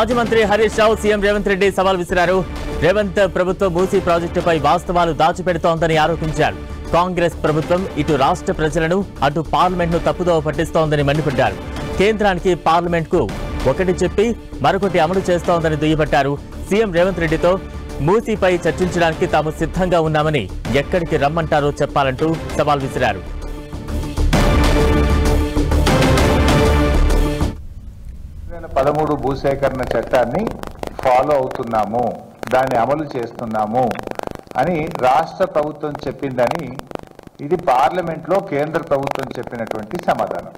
మాజీ మంత్రి హరీష్ రావు సీఎం రేవంత్ రెడ్డి సవాల్ విసిరారు. రేవంత్ ప్రభుత్వం మూసీ ప్రాజెక్టుపై వాస్తవాలు దాచిపెడుతోందని ఆరోపించారు. కాంగ్రెస్ ప్రభుత్వం ఇటు రాష్ట్ర ప్రజలను అటు పార్లమెంట్ను తప్పుదోవ పట్టిస్తోందని మండిపడ్డారు. కేంద్రానికి పార్లమెంట్కు ఒకటి చెప్పి మరొకటి అమలు చేస్తోందని దుయ్యబట్టారు. సీఎం రేవంత్ రెడ్డితో మూసీపై చర్చించడానికి తాము సిద్ధంగా ఉన్నామని, ఎక్కడికి రమ్మంటారో చెప్పాలంటూ సవాల్ విసిరారు. భూసేకరణ చట్టాన్ని ఫాలో అవుతున్నాము, దాన్ని అమలు చేస్తున్నాము అని రాష్ట్ర ప్రభుత్వం చెప్పిందని ఇది పార్లమెంట్లో కేంద్ర ప్రభుత్వం చెప్పినటువంటి సమాధానం.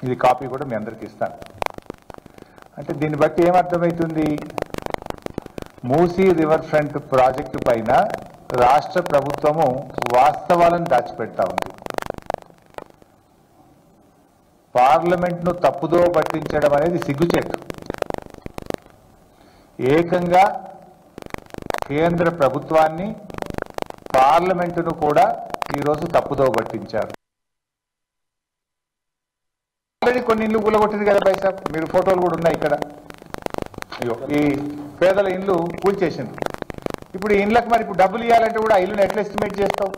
ఇది కాపీ కూడా మీ అందరికి ఇస్తాను. అంటే దీన్ని బట్టి ఏమర్థమవుతుంది? మూసీ రివర్ ఫ్రంట్ ప్రాజెక్టు పైన రాష్ట్ర ప్రభుత్వము వాస్తవాలను దాచిపెడతా ఉంది. పార్లమెంట్ను తప్పుదో పట్టించడం అనేది సిగ్గుచేటు. ఏకంగా కేంద్ర ప్రభుత్వాన్ని పార్లమెంటును కూడా ఈరోజు తప్పుదో పట్టించారు. ఆల్రెడీ కొన్ని ఇల్లు కూలగొట్టింది కదా పైసా, మీరు ఫోటోలు కూడా ఉన్నాయి ఇక్కడ. ఈ పేదల ఇల్లు కూల్చేసింది. ఇప్పుడు ఈ ఇళ్ళకి మరి ఇప్పుడు డబ్బులు ఇవ్వాలంటే కూడా ఆ ఇల్లును ఎట్లా ఎస్టిమేట్ చేస్తావు?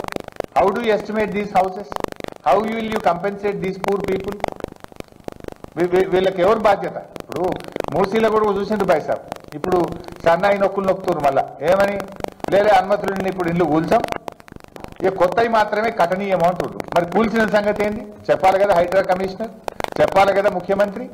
How do you estimate these houses? How you will you compensate these poor people? వీళ్ళకి ఎవరు బాధ్యత? ఇప్పుడు మూసీలో కూడా చూసిండు పైసాబ్. ఇప్పుడు సన్నాయి నొక్కులు నొక్కుతున్నారు. మళ్ళా ఏమని లేలే అనుమతులు ఇప్పుడు ఇల్లు కూల్చాం, ఇక కొత్తవి మాత్రమే కఠనీయం అంటుండ్రు. మరి కూల్చిన సంగతి ఏంది చెప్పాలి కదా హైడ్రా కమిషనర్, చెప్పాలి కదా ముఖ్యమంత్రి.